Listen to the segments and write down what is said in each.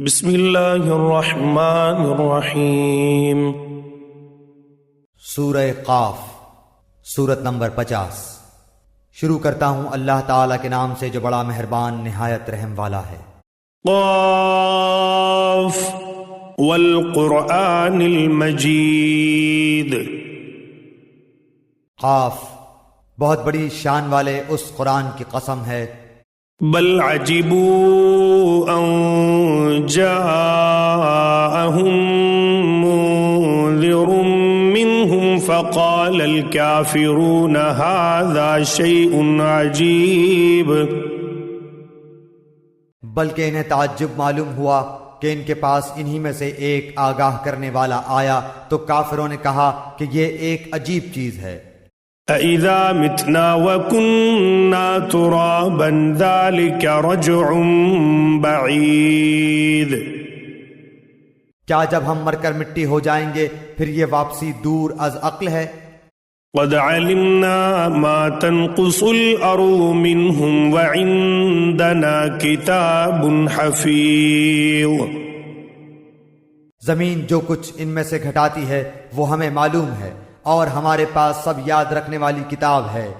بسم اللہ الرحمن الرحیم۔ سورہ قاف، سورت نمبر 50۔ شروع کرتا ہوں اللہ تعالیٰ کے نام سے جو بڑا مہربان نہایت رحم والا ہے۔ قاف والقرآن المجید۔ قاف، بہت بڑی شان والے اس قرآن کی قسم ہے۔ بل عجبوا ان جاءهم منذر منهم فقال الكافرون هذا شيء عجیب۔ بلکہ انہیں تعجب معلوم ہوا کہ ان کے پاس انہی میں سے ایک آگاہ کرنے والا آیا تو کافروں نے کہا کہ یہ ایک عجیب چیز ہے۔ أَإِذَا مِتْنَا وَكُنَّا تُرَابًا ذَلِكَ رَجْعٌ بَعِيدٌ۔ کیا جب ہم مر کر مٹی ہو جائیں گے پھر یہ واپسی دور از عقل ہے؟ قَدْ عَلِمْنَا مَا تَنْقُصُ الْأَرْضُ مِنْهُمْ وَعِنْدَنَا كِتَابٌ حَفِيظٌ۔ زمین جو کچھ ان میں سے گھٹاتی ہے وہ ہمیں معلوم ہے اور ہمارے پاس سب یاد رکھنے والی کتاب ہے۔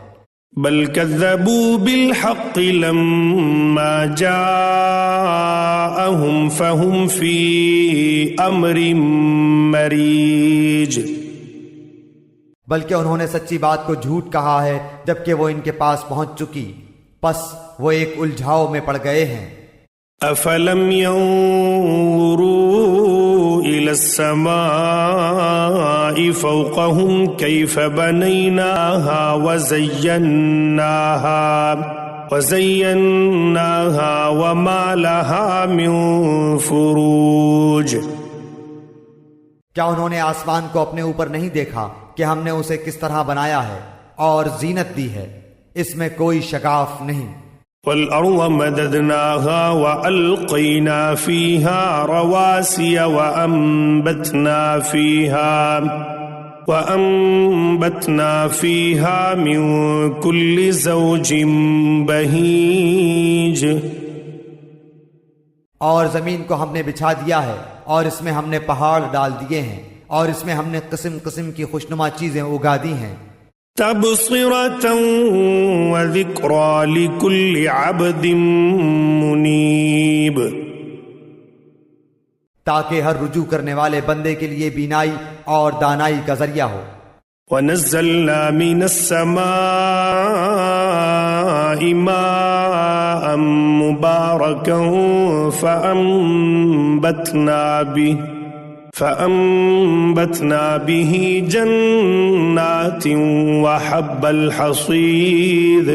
بل كذبوا بالحق لما جاءهم فهم في امر مريج۔ بلکہ انہوں نے سچی بات کو جھوٹ کہا ہے جبکہ وہ ان کے پاس پہنچ چکی، پس وہ ایک الجھاؤ میں پڑ گئے ہیں۔ افلم ينظروا الى السماء فوقهم كيف بنيناها وزيناها وما لها من فروج۔ کیا انہوں نے آسمان کو اپنے اوپر نہیں دیکھا کہ ہم نے اسے کس طرح بنایا ہے اور زینت دی ہے، اس میں کوئی شگاف نہیں۔ والأرض مددناها وألقينا فيها رواسي وأنبتنا فيها من كل زوج بهيج۔ اور زمین کو ہم نے بچھا دیا ہے اور اس میں ہم نے پہاڑ ڈال دیے ہیں اور اس میں ہم نے قسم قسم کی خوشنما چیزیں اگا دی ہیں۔ تبصرة وذكرى لكل عبد منيب۔ تاکہ ہر رجوع کرنے والے بندے کے لیے بینائی اور دانائی کا ذریعہ ہو۔ ونزلنا من السماء ماء مباركا فأنبتنا به جنات وحب الحصيد۔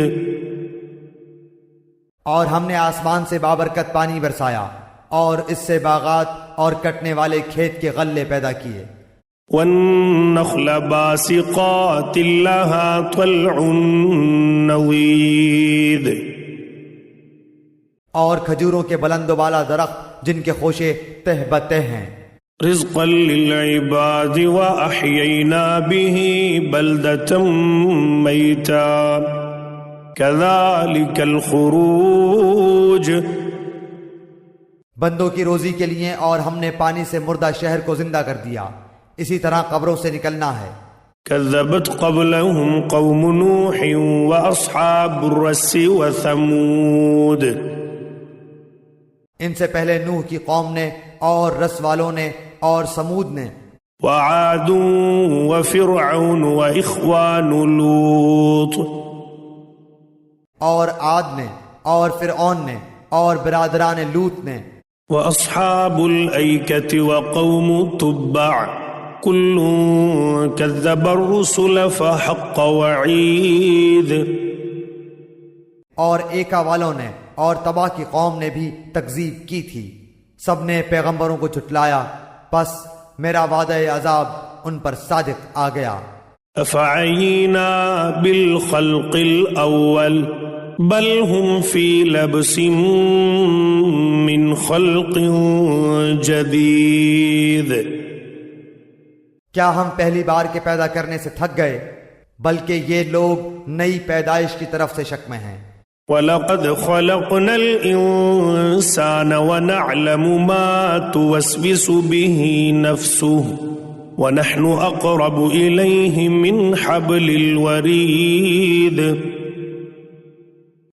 اور ہم نے آسمان سے بابرکت پانی برسایا اور اس سے باغات اور کٹنے والے کھیت کے غلے پیدا کیے۔ والنخل باسقات لها طلع نضيد۔ اور کھجوروں کے بلند و بالا درخت جن کے خوشے تہ بتہ ہیں۔ رزقا للعباد وأحيينا به بلدة ميتا كذلك الخروج۔ بندوں کی روزی کے لیے اور ہم نے پانی سے مردہ شہر کو زندہ کر دیا، اسی طرح قبروں سے نکلنا ہے۔ كذبت قبلهم قوم نوح وأصحاب الرس وثمود۔ ان سے پہلے نوح کی قوم نے اور رس والوں نے اور سمود نے۔ وعاد وفرعون وإخوان لوط۔ اور عاد نے اور فرعون نے اور برادران لوط نے۔ وأصحاب الأيكة وقوم تبع كل كذب الرسل فحق وعيد۔ اور ایکا والوں نے اور تبا کی قوم نے بھی تکذیب کی تھی، سب نے پیغمبروں کو جھٹلایا، پس میرا وعدہ عذاب ان پر صادق آ گیا۔ أفعينا بالخلق الأول بل هم في لبس من خلق جديد۔ کیا ہم پہلی بار کے پیدا کرنے سے تھک گئے، بلکہ یہ لوگ نئی پیدائش کی طرف سے شک میں ہیں۔ وَلَقَدْ خَلَقْنَا الْإِنسَانَ وَنَعْلَمُ مَا تُوَسْوِسُ بِهِ نَفْسُهُ وَنَحْنُ أَقْرَبُ إِلَيْهِ مِنْ حَبْلِ الْوَرِيدِ۔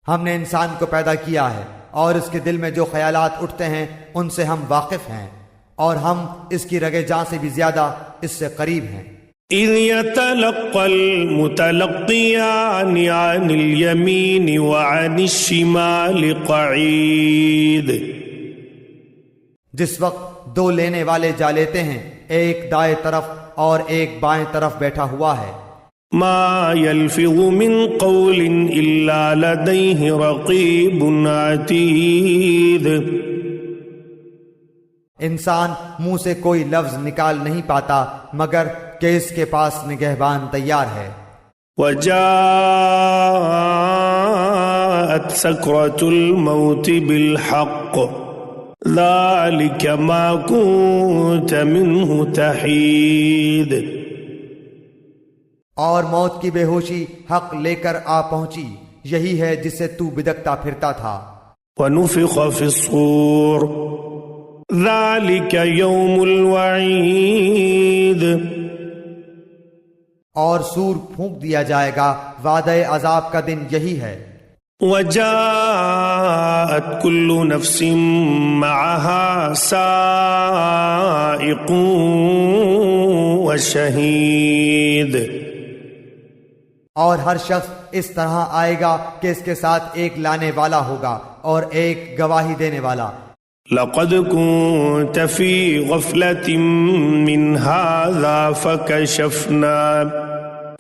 ہم نے انسان کو پیدا کیا ہے اور اس کے دل میں جو خیالات اٹھتے ہیں ان سے ہم واقف ہیں، اور ہم اس کی رگے جاں سے بھی زیادہ اس سے قریب ہیں۔ إِذْ يَتَلَقَّى الْمُتَلَقِّيَانِ عَنِ الْيَمِينِ وَعَنِ الشِّمَالِ قَعِيدٌ۔ جس وقت دو لینے والے جا لیتے ہیں، ایک دائیں طرف اور ایک بائیں طرف بیٹھا ہوا ہے۔ ما يلفظ من قول إلا لديه رقيب عتيد۔ انسان منہ سے کوئی لفظ نکال نہیں پاتا مگر کہ اس کے پاس نگہبان تیار ہے۔ وجاءت سكرة الموت بالحق ذلك ما كنت منه تحيد۔ اور موت کی بے ہوشی حق لے کر آ پہنچی، یہی ہے جس سے تو بدکتا پھرتا تھا۔ ونفخ في الصور ذلك يوم الوعید۔ اور سور پھونک دیا جائے گا، وعدہ عذاب کا دن یہی ہے۔ وجاءت كل نفس معها سائق وشهيد۔ اور ہر شخص اس طرح آئے گا کہ اس کے ساتھ ایک لانے والا ہوگا اور ایک گواہی دینے والا۔ لقد كنت في غفلة من هذا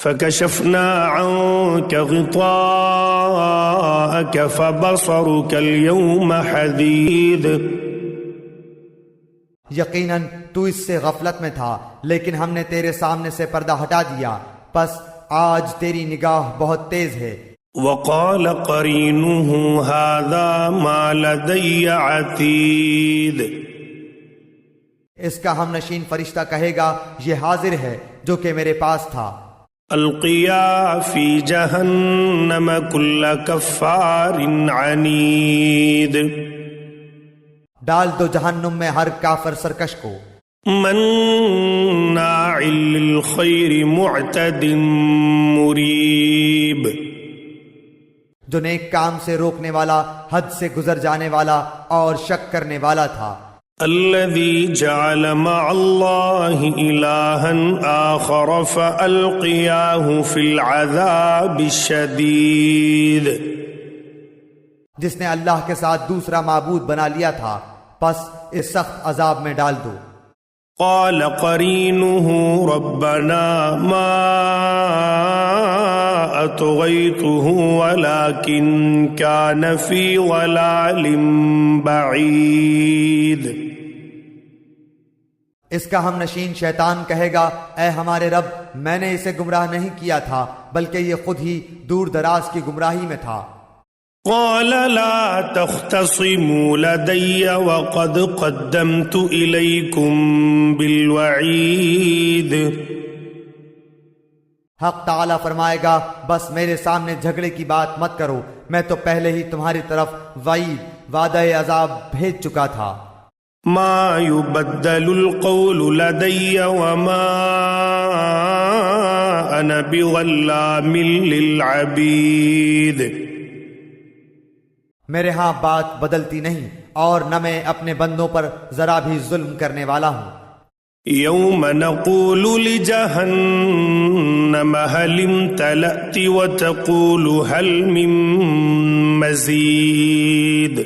فكشفنا عنك غطاءك فبصرك اليوم حديد۔ یقیناً تو اس سے غفلت میں تھا، لیکن ہم نے تیرے سامنے سے پردہ ہٹا دیا، پس آج تیری نگاہ بہت تیز ہے۔ وقال قرينه هذا ما لدي عتيد۔ اس کا ہم نشین فرشتہ کہے گا یہ حاضر ہے جو کہ میرے پاس تھا۔ القيا في جهنم كل كفار عنيد۔ ڈال دو جہنم میں ہر کافر سرکش کو، مناع للخير معتد مريب۔ جو نیک کام سے روکنے والا، حد سے گزر جانے والا اور شک کرنے والا تھا۔ الذي جعل مع الله إلها آخر فألقياه في العذاب الشديد۔ جس نے اللہ کے ساتھ دوسرا معبود بنا لیا تھا، پس اس سخت عذاب میں ڈال دو۔ قال قرينه ربنا ما أطغيته ولكن كان في ضلال بعيد۔ اس کا ہم نشین شیطان کہے گا اے ہمارے رب، میں نے اسے گمراہ نہیں کیا تھا بلکہ یہ خود ہی دور دراز کی گمراہی میں تھا۔ قال لا تختصموا لدي وقد قدمت إليكم بالوعيد۔ حق تعالی فرمائے گا بس میرے سامنے جھگڑے کی بات مت کرو، میں تو پہلے ہی تمہاری طرف وعید، وعدہ عذاب بھیج چکا تھا۔ ما يبدل القول لدي وما أنا بظلام للعبيد۔ میرے ہاں بات بدلتی نہیں اور نہ میں اپنے بندوں پر ذرا بھی ظلم کرنے والا ہوں۔ يوم نقول لجهنم هل امتلأت وتقول هل من مزيد۔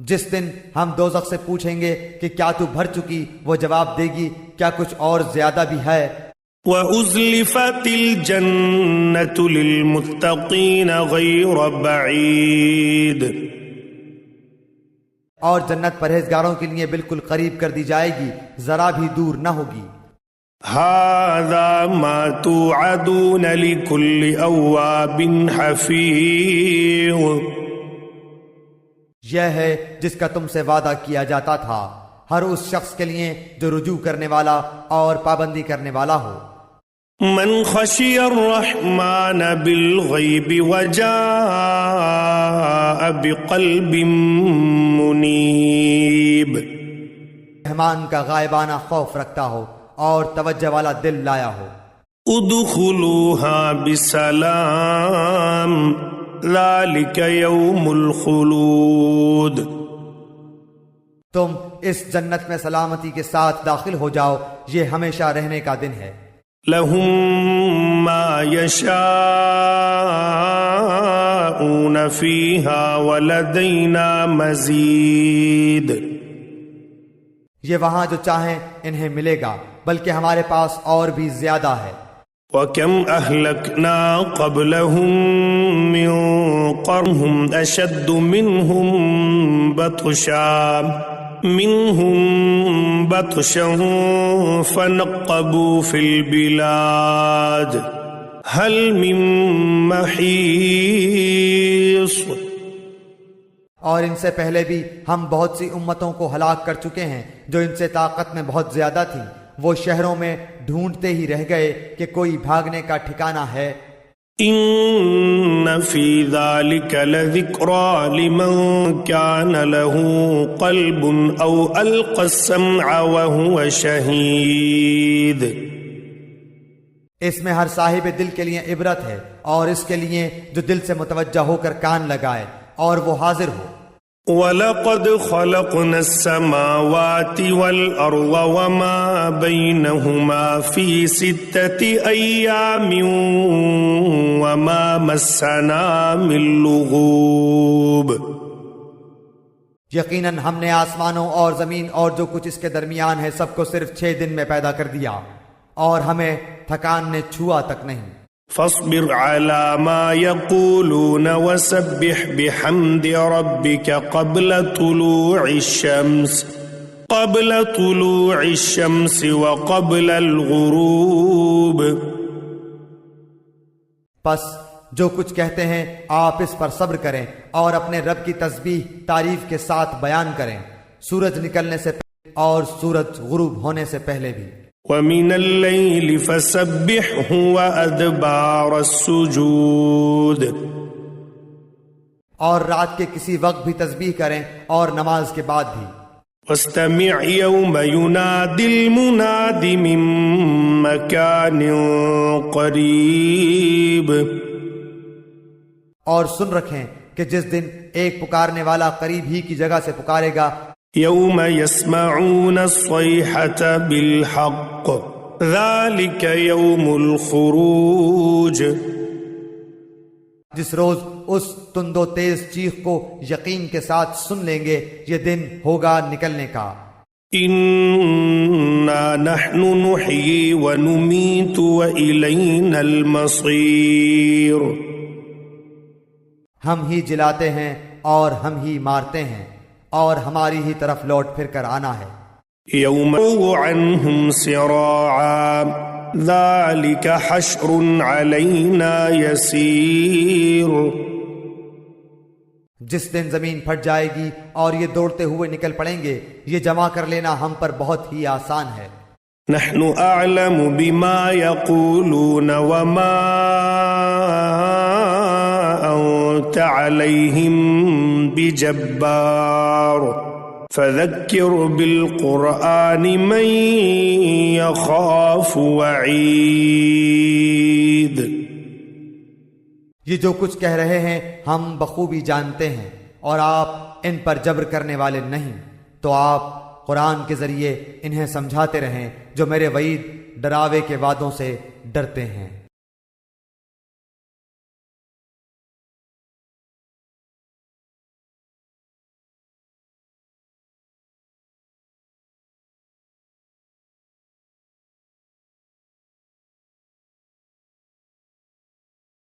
جس دن ہم دوزخ سے پوچھیں گے کہ کیا تو بھر چکی، وہ جواب دے گی کیا کچھ اور زیادہ بھی ہے۔ وَأُزْلِفَتِ الْجَنَّةُ لِلْمُتَّقِينَ غَيْرَ بَعِيدٍ۔ اور جنت پرہیزگاروں کے لیے بالکل قریب کر دی جائے گی، ذرا بھی دور نہ ہوگی۔ هَذَا مَا تُوعَدُونَ لِكُلِّ أَوَّابٍ حَفِيظٍ۔ یہ ہے جس کا تم سے وعدہ کیا جاتا تھا، ہر اس شخص کے لیے جو رجوع کرنے والا اور پابندی کرنے والا ہو۔ من خشی الرحمن بالغیب وجاء بقلب منیب، رحمان کا غائبانہ خوف رکھتا ہو اور توجہ والا دل لایا ہو۔ ادخلوها بسلام ذلك يوم الخلود، تم اس جنت میں سلامتی کے ساتھ داخل ہو جاؤ، یہ ہمیشہ رہنے کا دن ہے۔ لهم ما يشاءون فيها ولدينا مزيد، یہ وہاں جو چاہیں انہیں ملے گا، بلکہ ہمارے پاس اور بھی زیادہ ہے۔ وَكَمْ أَهْلَكْنَا قَبْلَهُمْ مِنْ قَرْنٍ أَشَدُّ مِنْهُمْ بَطْشًا فَنَقَّبُوا فِي الْبِلَادِ هَلْ مِنْ مَحِيصٍ، اور ان سے پہلے بھی ہم بہت سی امتوں کو ہلاک کر چکے ہیں جو ان سے طاقت میں بہت زیادہ تھی، وہ شہروں میں ڈھونڈتے ہی رہ گئے کہ کوئی بھاگنے کا ٹھکانہ ہے۔ ان فی ذلک لذکری لمن کان له قلب او القى السمع وهو شہید، اس میں ہر صاحب دل کے لیے عبرت ہے، اور اس کے لیے جو دل سے متوجہ ہو کر کان لگائے اور وہ حاضر ہو۔ وَلَقَدْ خَلَقْنَا السَّمَاوَاتِ وَالْأَرْضَ وَمَا بَيْنَهُمَا فِي 6 أَيَّامٍ وَمَا مَسَّنَا مِن لُغُوبٍ، یقیناً ہم نے آسمانوں اور زمین اور جو کچھ اس کے درمیان ہے سب کو صرف 6 دن میں پیدا کر دیا، اور ہمیں تھکان نے چھوا تک نہیں۔ فاصبر على ما يقولون وسبح بحمد ربك قبل طلوع الشمس وقبل الغروب، پس جو کچھ کہتے ہیں آپ اس پر صبر کریں اور اپنے رب کی تسبیح تعریف کے ساتھ بیان کریں، سورج نکلنے سے پہلے اور سورج غروب ہونے سے پہلے بھی۔ وَمِنَ اللَّيْلِ فَسَبِّحْهُ وَأَدْبَارَ السُّجُودِ، اور رات کے کسی وقت بھی تسبیح کریں اور نماز کے بعد بھی۔ وَاسْتَمِعْ يَوْمَ يُنَادِ الْمُنَادِ مِن مَّكَانٍ قَرِيبٍ، اور سن رکھیں کہ جس دن ایک پکارنے والا قریب ہی کی جگہ سے پکارے گا، يوم يسمعون الصيحة بالحق ذلك يوم الخروج، جس روز اس تند و تیز چیخ کو یقین کے ساتھ سن لیں گے، یہ دن ہوگا نکلنے کا۔ إنا نحن نحيي ونميت وإلينا المصير، ہم ہی جلاتے ہیں اور ہم ہی مارتے ہیں، اور ہماری ہی طرف لوٹ پھر کر آنا ہے۔ يوم عنهم سراعا ذلك حشر علينا يسير، جس دن زمین پھٹ جائے گی اور یہ دوڑتے ہوئے نکل پڑیں گے، یہ جمع کر لینا ہم پر بہت ہی آسان ہے۔ نحن اعلم بما يقولون وما انت عليهم بجبار فذكر بالقرآن من يخاف وعيد، یہ جو کچھ کہہ رہے ہیں ہم بخوبی جانتے ہیں، اور آپ ان پر جبر کرنے والے نہیں، تو آپ قرآن کے ذریعے انہیں سمجھاتے رہیں جو میرے وعید ڈراوے کے وعدوں سے ڈرتے ہیں۔